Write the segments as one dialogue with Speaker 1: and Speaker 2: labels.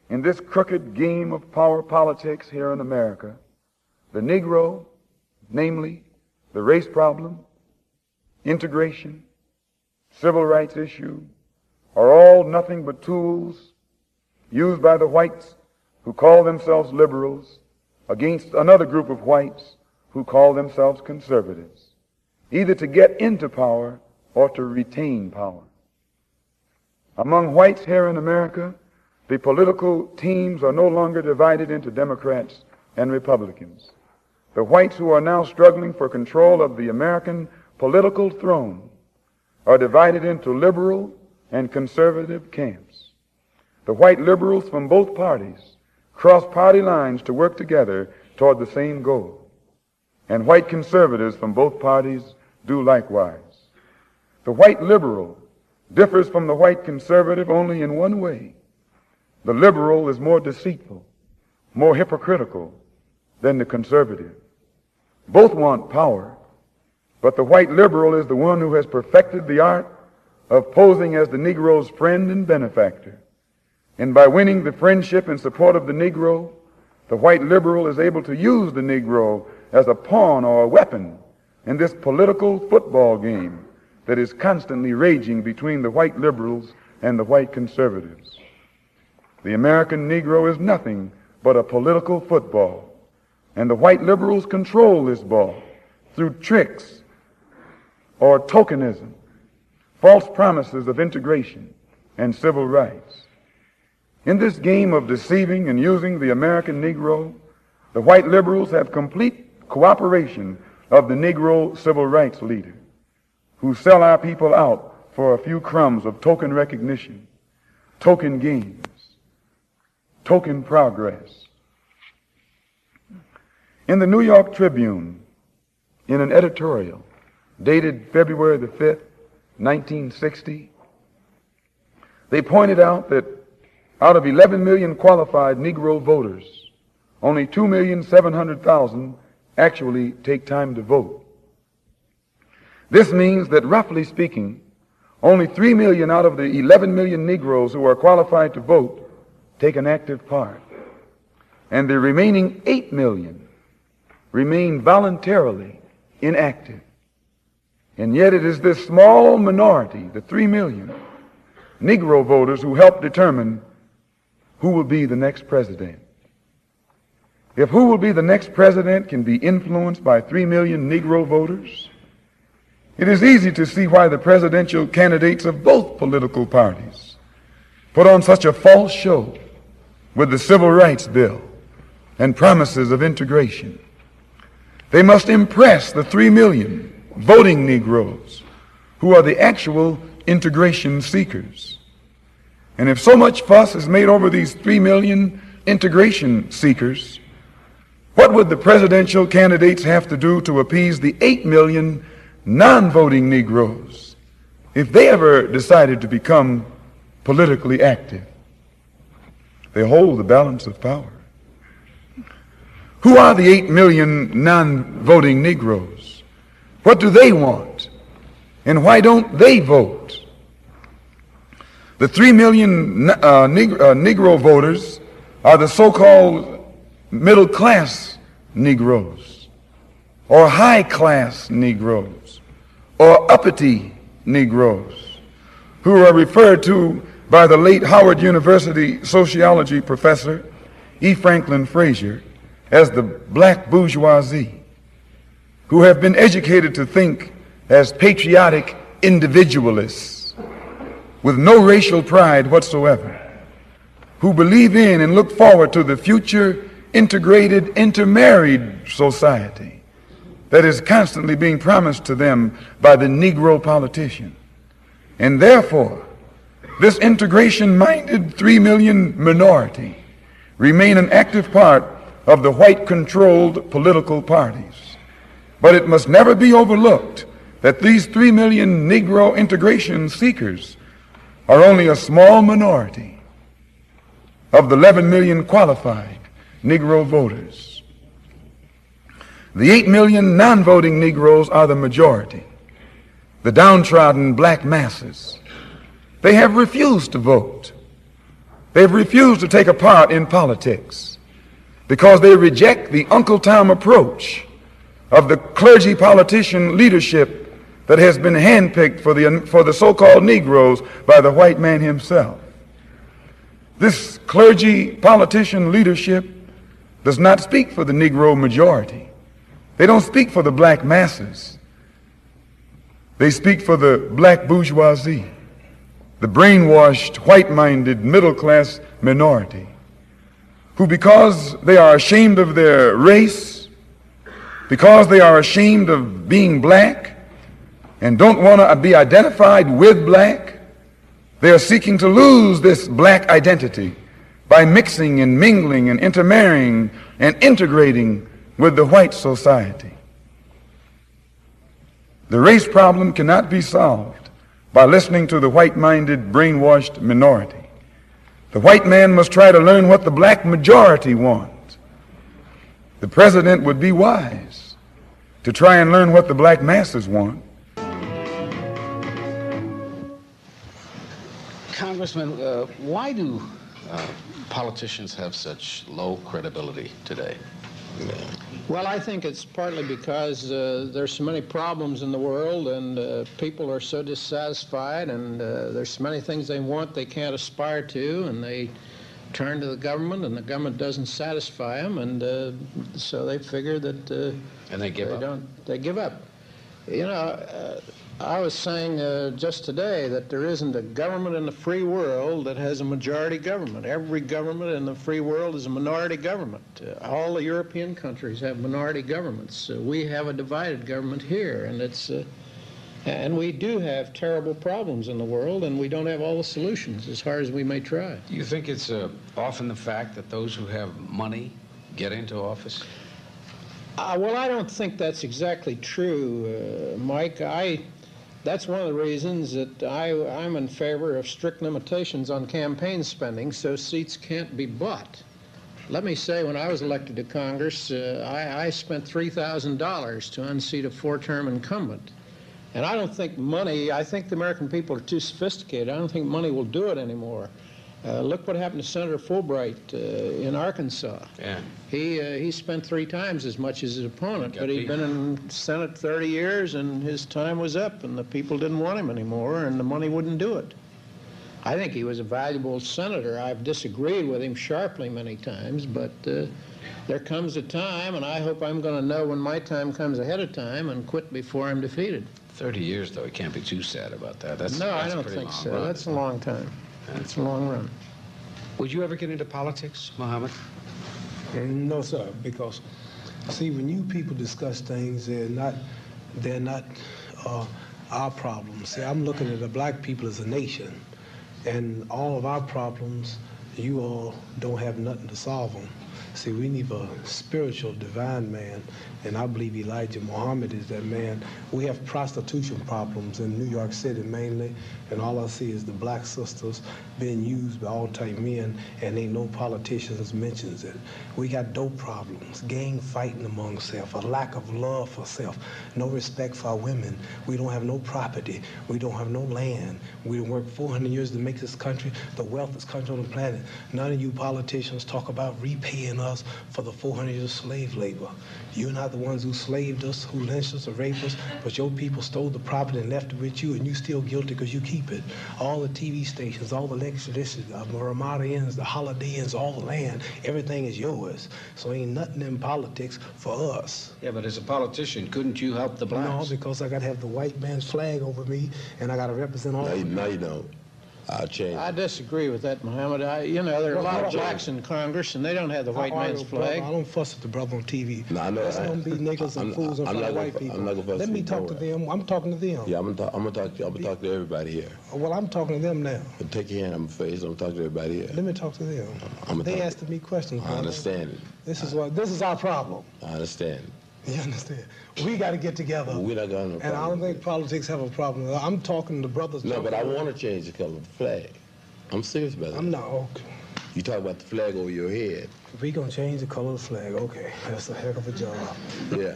Speaker 1: In this crooked game of power politics here in America, the Negro, namely the race problem, integration, civil rights issue, are all nothing but tools used by the whites who call themselves liberals against another group of whites who call themselves conservatives, either to get into power or to retain power. Among whites here in America, the political teams are no longer divided into Democrats and Republicans. The whites who are now struggling for control of the American political throne are divided into liberal and conservative camps. The white liberals from both parties cross party lines to work together toward the same goal, and white conservatives from both parties do likewise. The white liberal differs from the white conservative only in one way. The liberal is more deceitful, more hypocritical than the conservative. Both want power, but the white liberal is the one who has perfected the art of posing as the Negro's friend and benefactor. And by winning the friendship and support of the Negro, the white liberal is able to use the Negro as a pawn or a weapon in this political football game that is constantly raging between the white liberals and the white conservatives. The American Negro is nothing but a political football, and the white liberals control this ball through tricks or tokenism, false promises of integration and civil rights. In this game of deceiving and using the American Negro, the white liberals have complete cooperation of the Negro civil rights leader, who sell our people out for a few crumbs of token recognition, token gains, token progress. In the New York Tribune, in an editorial dated February the 5th, 1960, they pointed out that out of 11 million qualified Negro voters, only 2,700,000 actually take time to vote. This means that, roughly speaking, only 3 million out of the 11 million Negroes who are qualified to vote take an active part, and the remaining 8 million remain voluntarily inactive. And yet it is this small minority, the 3 million Negro voters, who help determine who will be the next president. If who will be the next president can be influenced by 3 million Negro voters, it is easy to see why the presidential candidates of both political parties put on such a false show with the Civil Rights Bill and promises of integration. They must impress the 3 million voting Negroes who are the actual integration seekers. And if so much fuss is made over these 3 million integration seekers, what would the presidential candidates have to do to appease the 8 million non-voting Negroes if they ever decided to become politically active? They hold the balance of power. Who are the 8 million non-voting Negroes? What do they want? And why don't they vote? The 3 million Negro voters are the so-called middle-class Negroes, or high-class Negroes, or uppity Negroes, who are referred to by the late Howard University sociology professor E. Franklin Frazier as the black bourgeoisie, who have been educated to think as patriotic individualists with no racial pride whatsoever, who believe in and look forward to the future integrated, intermarried society that is constantly being promised to them by the Negro politician. And therefore, this integration-minded 3 million minority remain an active part of the white-controlled political parties. But it must never be overlooked that these 3 million Negro integration seekers are only a small minority of the 11 million qualified Negro voters. The 8 million non-voting Negroes are the majority, the downtrodden black masses. They have refused to vote. They've refused to take a part in politics because they reject the Uncle Tom approach of the clergy politician leadership that has been handpicked for the so-called Negroes by the white man himself. This clergy politician leadership does not speak for the Negro majority. They don't speak for the black masses. They speak for the black bourgeoisie, the brainwashed, white-minded, middle-class minority, who, because they are ashamed of their race, because they are ashamed of being black, and don't want to be identified with black, they are seeking to lose this black identity by mixing and mingling and intermarrying and integrating with the white society. The race problem cannot be solved by listening to the white-minded, brainwashed minority. The white man must try to learn what the black majority wants. The president would be wise to try and learn what the black masses want.
Speaker 2: Congressman, why do politicians have such low credibility today?
Speaker 3: Well, I think it's partly because there's so many problems in the world, and people are so dissatisfied, and there's so many things they want they can't aspire to, and they turn to the government, and the government doesn't satisfy them, and so they figure that
Speaker 2: and they give up.
Speaker 3: They give up. You know, I was saying just today that there isn't a government in the free world that has a majority government. Every government in the free world is a minority government. All the European countries have minority governments. We have a divided government here, and and we do have terrible problems in the world, and we don't have all the solutions as hard as we may try.
Speaker 2: Do you think it's often the fact that those who have money get into office?
Speaker 3: Well, I don't think that's exactly true, Mike. That's one of the reasons that I'm in favor of strict limitations on campaign spending so seats can't be bought. Let me say, when I was elected to Congress, I spent $3,000 to unseat a four-term incumbent. And I don't think money, I think the American people are too sophisticated. I don't think money will do it anymore. Look what happened to Senator Fulbright in Arkansas.
Speaker 2: Yeah.
Speaker 3: He spent 3 times as much as his opponent, but he'd been in Senate 30 years, and his time was up, and the people didn't want him anymore, and the money wouldn't do it. I think he was a valuable senator. I've disagreed with him sharply many times, but there comes a time, and I hope I'm going to know when my time comes ahead of time and quit before I'm defeated.
Speaker 2: 30 years, though, he can't be too sad about that.
Speaker 3: No, I don't think so.
Speaker 2: Run.
Speaker 3: That's a long time. That's a long run.
Speaker 2: Would you ever get into politics, Mohammed?
Speaker 4: No, sir, because, see, when you people discuss things, they're not our problems. See, I'm looking at the black people as a nation, and all of our problems, you all don't have nothing to solve them. See, we need a spiritual, divine man, and I believe Elijah Muhammad is that man. We have prostitution problems in New York City mainly, and all I see is the black sisters being used by all type men, and ain't no politicians mentions it. We got dope problems, gang fighting among self, a lack of love for self, no respect for our women. We don't have no property. We don't have no land. We worked 400 years to make this country the wealthiest country on the planet. None of you politicians talk about repaying us for the 400 years of slave labor. You're not the ones who slaved us, who lynched us or raped us, but your people stole the property and left it with you, and you still guilty because you keep it. All the TV stations, all the lecture traditions, the Ramada Inns, the Holiday Inns, all the land, everything is yours. So ain't nothing in politics for us.
Speaker 2: Yeah, but as a politician, couldn't you help the blacks?
Speaker 4: No, because I got to have the white man's flag over me, and I got to represent all of them.
Speaker 5: No, you don't. I'll change.
Speaker 3: I disagree with that, Muhammad. You know, there are a lot of blacks in Congress, and they don't have the white man's flag.
Speaker 4: I don't fuss at the brother on TV.
Speaker 5: No, I know.
Speaker 4: Let's don't be niggas and fools in front of white people.
Speaker 5: I'm not gonna fuss.
Speaker 4: Let me talk to them. I'm talking to them.
Speaker 5: Yeah, I'm gonna talk to everybody here.
Speaker 4: Well, I'm talking to them now.
Speaker 5: But take your hand on my face. I'm talking to everybody here.
Speaker 4: Let me talk to them. They asking me questions.
Speaker 5: I understand it.
Speaker 4: This is our problem.
Speaker 5: I understand.
Speaker 4: You understand? We got to get together.
Speaker 5: We're not gonna.
Speaker 4: And I don't think politics have a problem. I'm talking to brothers.
Speaker 5: No, but I want to change the color of the flag. I'm serious about that.
Speaker 4: I'm not. Okay.
Speaker 5: You talk about the flag over your head.
Speaker 4: If we gonna change the color of the flag, okay, that's a heck of a job.
Speaker 5: Yeah.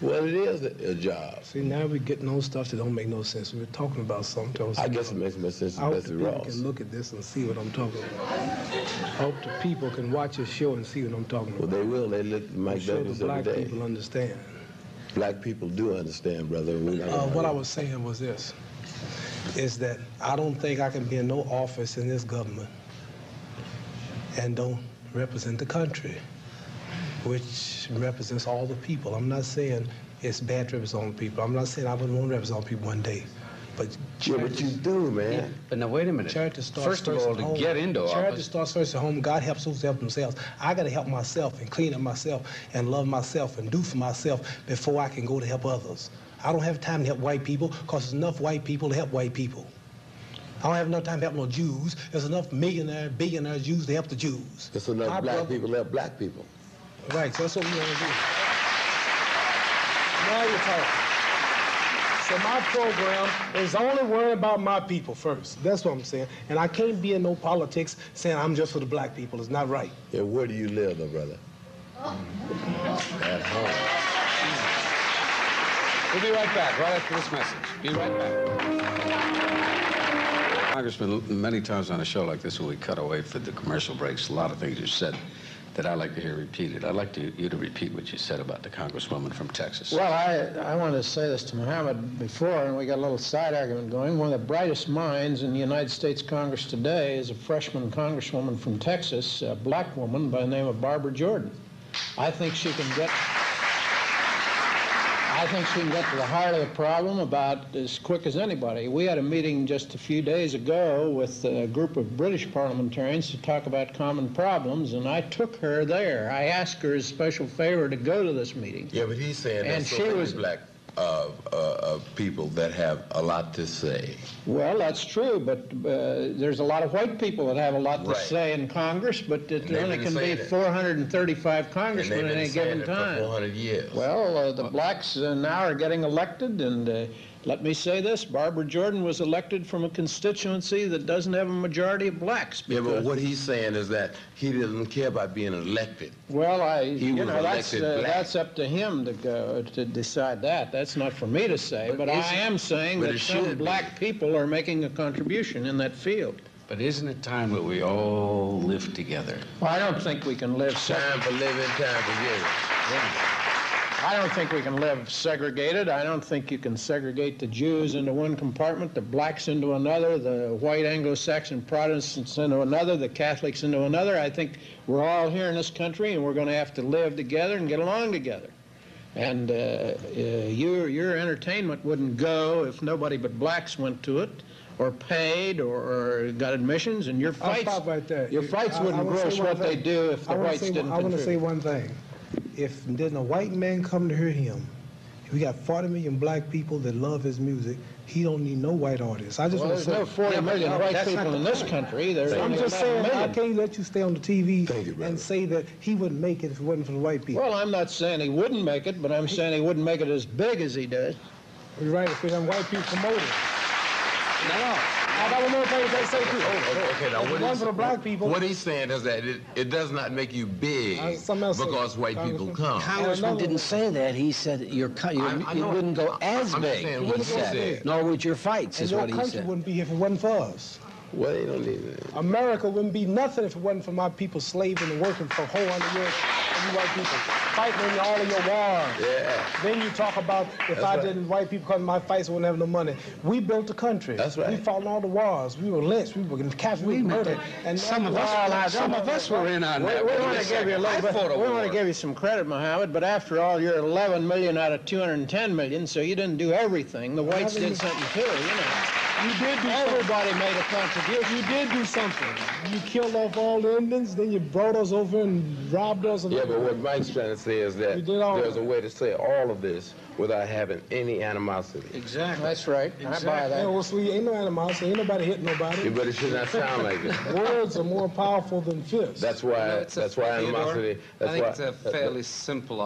Speaker 5: Well, it is a job.
Speaker 4: See, now we're getting on stuff that don't make no sense. We're talking about something.
Speaker 5: I guess it makes more sense
Speaker 4: I
Speaker 5: to
Speaker 4: hope
Speaker 5: Bessie
Speaker 4: the people
Speaker 5: Ross.
Speaker 4: can look at this and see what I'm talking about. I hope the people can watch this show and see what I'm talking
Speaker 5: Well,
Speaker 4: about.
Speaker 5: they will. They look at
Speaker 4: I'm
Speaker 5: Mike
Speaker 4: sure
Speaker 5: Douglas
Speaker 4: the
Speaker 5: every
Speaker 4: black
Speaker 5: day.
Speaker 4: people understand.
Speaker 5: Black people do understand, brother.
Speaker 4: What I was saying was this, is that I don't think I can be in no office in this government and don't represent the country, which represents all the people. I'm not saying it's bad to represent all the people. I'm not saying I wouldn't want to represent all people one day. But
Speaker 5: Yeah, but you do, man.
Speaker 2: Yeah, but now wait a minute.
Speaker 4: charity starts
Speaker 2: First of
Speaker 4: first
Speaker 2: all,
Speaker 4: at
Speaker 2: to
Speaker 4: home.
Speaker 2: get into
Speaker 4: Charity
Speaker 2: office,
Speaker 4: starts first at home. God helps those who help themselves. I got to help myself and clean up myself and love myself and do for myself before I can go to help others. I don't have time to help white people because there's enough white people to help white people. I don't have enough time to help no Jews. There's enough millionaire, billionaire Jews to help the Jews.
Speaker 5: There's enough
Speaker 4: My
Speaker 5: black
Speaker 4: brother-
Speaker 5: people to help black people.
Speaker 4: Right, so that's what we want to do. Now you're talking. So my program is only worried about my people first. That's what I'm saying. And I can't be in no politics saying I'm just for the black people. It's not right.
Speaker 5: Yeah, where do you live, though, brother? At home.
Speaker 2: we'll be right back, right after this message. Be right back. Congressman, many times on a show like this, when we cut away for the commercial breaks, a lot of things you said that I like to hear repeated. I'd like you to repeat what you said about the Congresswoman from Texas.
Speaker 3: Well, I wanted to say this to Mohammed before, and we got a little side argument going. One of the brightest minds in the United States Congress today is a freshman congresswoman from Texas, a black woman by the name of Barbara Jordan. I think she can get to the heart of the problem about as quick as anybody. We had a meeting just a few days ago with a group of British parliamentarians to talk about common problems, and I took her there. I asked her as a special favor to go to this meeting.
Speaker 5: Yeah, but he's saying
Speaker 3: And
Speaker 5: there's so
Speaker 3: she
Speaker 5: many
Speaker 3: was-
Speaker 5: black people that have a lot to say.
Speaker 3: Well, that's true, but there's a lot of white people that have a lot to
Speaker 5: Right.
Speaker 3: say in Congress, but
Speaker 5: they've
Speaker 3: there only
Speaker 5: been
Speaker 3: can be
Speaker 5: saying it.
Speaker 3: 435
Speaker 5: And
Speaker 3: congressmen
Speaker 5: they've
Speaker 3: at
Speaker 5: been
Speaker 3: any
Speaker 5: saying
Speaker 3: given
Speaker 5: it for
Speaker 3: time.
Speaker 5: 400 years.
Speaker 3: Well, the blacks now are getting elected, and let me say this, Barbara Jordan was elected from a constituency that doesn't have a majority of blacks.
Speaker 5: Yeah, but
Speaker 3: because-
Speaker 5: what he's saying is that he doesn't care about being elected.
Speaker 3: Well,
Speaker 5: He
Speaker 3: you
Speaker 5: was
Speaker 3: know,
Speaker 5: elected black.
Speaker 3: that's up to him to go to decide that. That's not for me to say, but I am saying
Speaker 5: but
Speaker 3: that
Speaker 5: it
Speaker 3: some
Speaker 5: should be.
Speaker 3: black people are making a contribution in that field.
Speaker 2: But isn't it time that we all live together?
Speaker 3: Well, I don't think we can live
Speaker 5: Time for living, time for giving.
Speaker 3: I don't think we can live segregated. I don't think you can segregate the Jews into one compartment, the blacks into another, the white Anglo-Saxon Protestants into another, the Catholics into another. I think we're all here in this country, and we're going to have to live together and get along together. And your entertainment wouldn't go if nobody but blacks went to it, or paid, or got admissions, and your
Speaker 4: I'll
Speaker 3: fights,
Speaker 4: stop right there.
Speaker 3: your fights
Speaker 4: I
Speaker 3: wouldn't
Speaker 4: wanna
Speaker 3: gross
Speaker 4: say one
Speaker 3: what they
Speaker 4: thing.
Speaker 3: do if the
Speaker 4: I wanna
Speaker 3: whites
Speaker 4: say-
Speaker 3: didn't
Speaker 4: I want to say
Speaker 3: contribute.
Speaker 4: one thing. If there's a white man come to hear him, we got 40 million black people that love his music. He don't need no white audience. I just
Speaker 3: Well,
Speaker 4: want to
Speaker 3: there's
Speaker 4: say.
Speaker 3: no 40 million white people in this country. There's
Speaker 4: I'm
Speaker 3: only
Speaker 4: just
Speaker 3: 11
Speaker 4: saying, I
Speaker 3: million.
Speaker 4: can't let you stay on the TV
Speaker 5: Thank you, brother.
Speaker 4: and say that he wouldn't make it if it wasn't for the white people.
Speaker 3: Well, I'm not saying he wouldn't make it, but I'm saying he wouldn't make it as big as he did.
Speaker 4: You're right, if them white people promote it. No. I got one more thing to say too.
Speaker 5: Okay, now
Speaker 4: If it wasn't for the black people.
Speaker 5: what he's saying is that it does not make you big
Speaker 4: something else
Speaker 5: because white people come.
Speaker 6: Congressman
Speaker 4: another
Speaker 6: didn't
Speaker 4: one.
Speaker 6: say that. He said
Speaker 5: I
Speaker 6: you
Speaker 5: know.
Speaker 6: wouldn't go as
Speaker 5: I'm
Speaker 6: big.
Speaker 5: saying
Speaker 6: He
Speaker 5: what he
Speaker 6: said.
Speaker 5: said.
Speaker 6: Nor would your fights,
Speaker 4: And
Speaker 6: is
Speaker 4: your
Speaker 6: what he
Speaker 4: country
Speaker 6: said.
Speaker 4: wouldn't be here if it wasn't for us.
Speaker 5: Well, they don't need it.
Speaker 4: America wouldn't be nothing if it wasn't for my people slaving and working for 400 years for you white people, fighting in all of your wars.
Speaker 5: Yeah.
Speaker 4: Then you talk about if
Speaker 5: That's
Speaker 4: I
Speaker 5: right.
Speaker 4: didn't, white people come to my fights wouldn't have no money. We built the country.
Speaker 5: That's right.
Speaker 4: We fought in all the wars. We were lynched. We were captured. We were murdered. And
Speaker 2: Some of us were in on
Speaker 3: We
Speaker 2: that.
Speaker 3: want to give you a little bit. We want to give you some credit, Mohammed. But after all, you're 11 million out of 210 million, so you didn't do everything. The whites did something too. You know.
Speaker 4: You did do
Speaker 3: Everybody made a contribution.
Speaker 4: You did do something. You killed off all the Indians, then you brought us over and robbed us.
Speaker 5: Yeah, but what Mike's trying to say is that
Speaker 4: You did all
Speaker 5: there's
Speaker 4: of
Speaker 5: a way to say all of this without having any animosity.
Speaker 2: Exactly.
Speaker 3: That's right. I buy
Speaker 4: Yeah,
Speaker 3: that.
Speaker 4: well, see, ain't no animosity. Ain't nobody hitting nobody.
Speaker 5: But it should not sound like it.
Speaker 4: Words are more powerful than fists.
Speaker 5: That's why. That's why animosity.
Speaker 7: I think it's a fairly simple,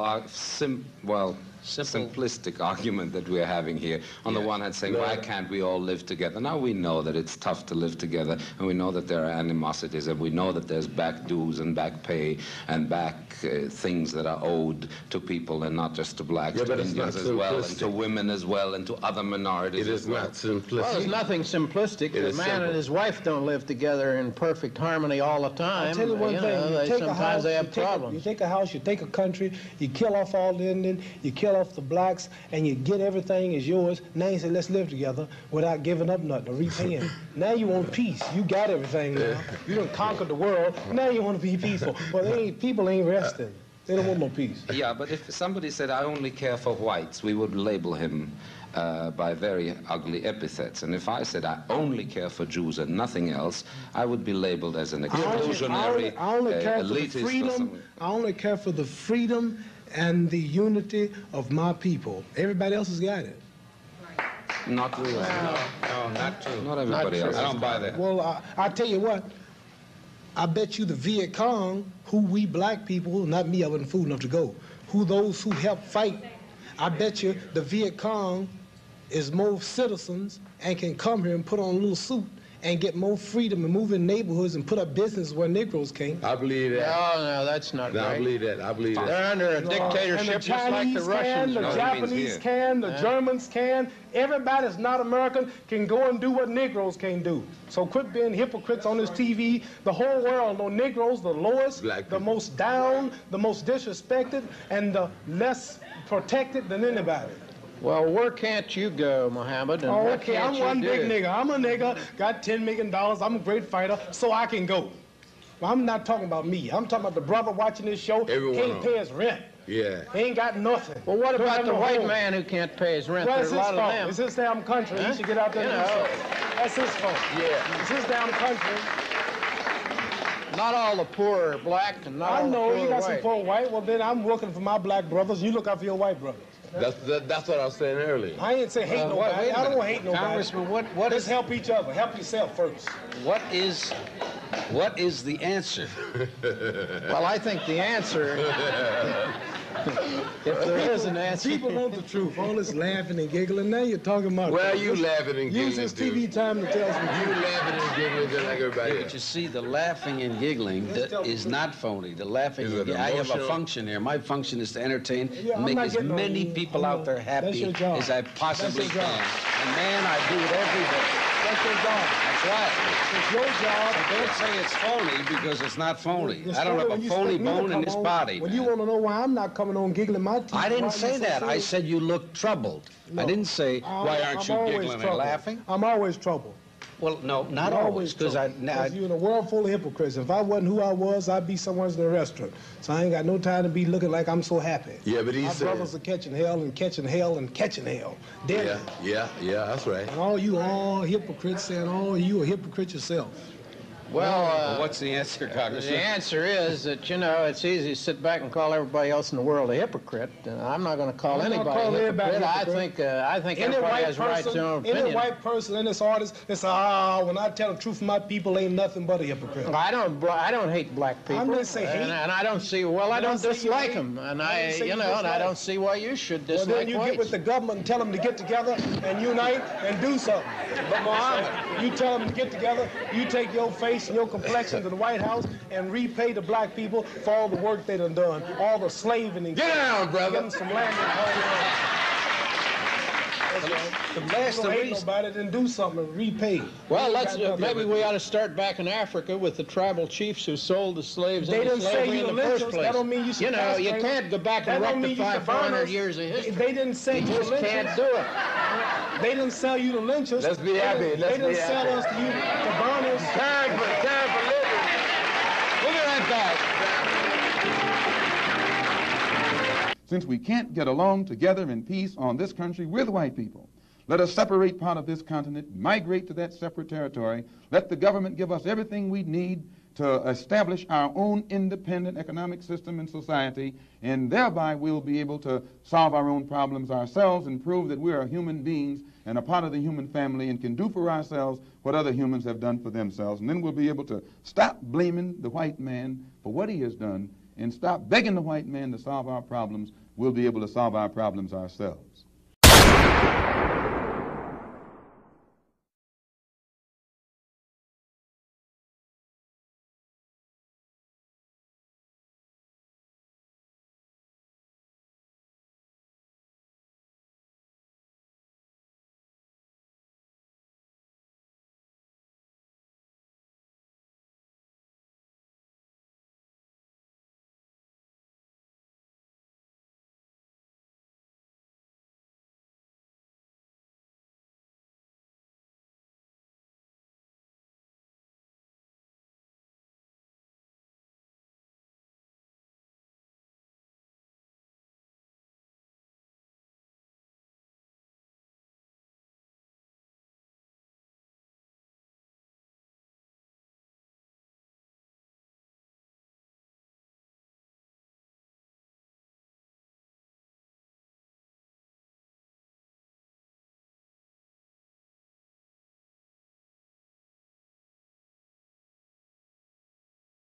Speaker 7: simplistic argument that we're having here. On the one hand saying, why can't we all live together? Now we know that it's tough to live together, and we know that there are animosities, and we know that there's back dues and back pay and back things that are owed to people, and not just to blacks, to Indians as well, and to women as well, and to other minorities
Speaker 5: as well. It is not simplistic.
Speaker 3: Well, there's nothing simplistic. A man and his wife don't live together in perfect harmony all the time.
Speaker 4: I'll tell you one thing.
Speaker 3: Sometimes they have problems.
Speaker 4: You take a house, you take a country, you kill off all the Indians, you kill off the blacks, and you get everything is yours. Now you say, let's live together without giving up nothing or repaying. Now you want peace. You got everything now. You done conquered the world. Now you want to be peaceful. Well, people ain't resting. They don't want no peace.
Speaker 7: Yeah, but if somebody said, I only care for whites, we would label him by very ugly epithets. And if I said, I only care for Jews and nothing else, I would be labeled as an exclusionary,
Speaker 4: I only care for the
Speaker 7: elitist
Speaker 4: freedom. I only care for the freedom and the unity of my people. Everybody else has got it.
Speaker 7: Not really.
Speaker 2: No, not true.
Speaker 7: Not everybody else.
Speaker 2: I don't buy that.
Speaker 4: Well, I tell you what. I bet you the Viet Cong, who we black people, not me, I wasn't fool enough to go, who those who helped fight, I bet you the Viet Cong is more citizens and can come here and put on a little suit and get more freedom and move in neighborhoods and put up business where Negroes can't.
Speaker 5: I believe that.
Speaker 3: No, that's not right.
Speaker 5: I believe that. I believe that.
Speaker 3: They're under a dictatorship just like the Russians.
Speaker 4: The Japanese can, the Germans can. Everybody that's not American can go and do what Negroes can do. So quit being hypocrites on this TV. The whole world know Negroes the lowest, the most down, the most disrespected, and the less protected than anybody.
Speaker 3: Well, where can't you go, Muhammad? And
Speaker 4: okay, I'm one big nigga. I'm a nigga, got $10 million. I'm a great fighter, so I can go. Well, I'm not talking about me. I'm talking about the brother watching this show. Can't pay his rent.
Speaker 5: Yeah.
Speaker 4: He ain't got nothing.
Speaker 3: Well, what about the white man who can't pay his rent?
Speaker 4: Well,
Speaker 3: There's a lot of them.
Speaker 4: It's his damn country. He should get out there and do something. That's his fault.
Speaker 3: Yeah.
Speaker 4: It's his damn country.
Speaker 3: Not all the poor are black, and not all the poor are white. I know, you got some poor white.
Speaker 4: Well, then I'm working for my black brothers. You look out for your white brothers.
Speaker 5: That's what I was saying earlier.
Speaker 4: I ain't say hate nobody. I don't hate nobody.
Speaker 2: Congressman, what
Speaker 4: Let's help each other. Help yourself first.
Speaker 2: What is the answer?
Speaker 3: Well, I think the answer, if there is an answer.
Speaker 4: People want the truth. All this laughing and giggling. Now you're talking about.
Speaker 5: Well, you laughing and giggling.
Speaker 4: Use this TV time to tell us.
Speaker 5: You laughing and giggling just like everybody else.
Speaker 2: But you see, the laughing and giggling is not phony. The laughing and giggling. I have a function here. My function is to entertain and make as many people out there happy as I possibly can. And man, I do it every day.
Speaker 4: That's your job.
Speaker 2: That's right.
Speaker 4: It's your job.
Speaker 2: Don't say it's phony because it's not phony. I don't have a phony bone in this body.
Speaker 4: Well, you want to know why I'm not coming on giggling my teeth?
Speaker 2: I didn't say that. I said you look troubled. I didn't say, why aren't you giggling and laughing?
Speaker 4: I'm always troubled.
Speaker 2: Well, no, not always, because
Speaker 4: you're in a world full of hypocrites. If I wasn't who I was, I'd be somewhere in a restaurant. So I ain't got no time to be looking like I'm so happy.
Speaker 5: Yeah, but
Speaker 4: my brothers are catching hell and catching hell and catching hell.
Speaker 5: Yeah, that's right.
Speaker 4: And all hypocrites saying, you a hypocrite yourself.
Speaker 3: Well,
Speaker 2: what's the answer, Congressman?
Speaker 3: The answer is that, it's easy to sit back and call everybody else in the world a hypocrite. I'm not going to call anybody a hypocrite. I think everybody has a right to their own opinion.
Speaker 4: Any white person in this artist, they say, when I tell the truth, my people ain't nothing but a hypocrite.
Speaker 3: I don't hate black people.
Speaker 4: I'm going to say hate.
Speaker 3: And I don't see, I don't dislike them. And I don't see why you should dislike
Speaker 4: Well, then you
Speaker 3: whites.
Speaker 4: get with the government and tell them to get together and unite and do something. But Muhammad, you tell them to get together, you take your face and your complexion to the White House and repay the black people for all the work they done done, all the slaving and
Speaker 5: get down, brother.
Speaker 4: Give them some land and hate nobody, then do something and repay.
Speaker 3: Well, maybe we ought to start back in Africa with the tribal chiefs who sold the slaves into slavery in the first place.
Speaker 4: That don't mean you should.
Speaker 3: You can't go back and rectify 400 years of history.
Speaker 4: They didn't say
Speaker 3: you just can't do it.
Speaker 4: They didn't sell you to lynch us.
Speaker 5: Let's be happy.
Speaker 4: They didn't sell us to you to burn us.
Speaker 5: Time for living. Look at
Speaker 1: that. Since we can't get along together in peace on this country with white people, let us separate part of this continent, migrate to that separate territory, let the government give us everything we need to establish our own independent economic system and society, and thereby we'll be able to solve our own problems ourselves and prove that we are human beings and a part of the human family and can do for ourselves what other humans have done for themselves. And then we'll be able to stop blaming the white man for what he has done and stop begging the white man to solve our problems
Speaker 8: we'll be able to solve our problems ourselves.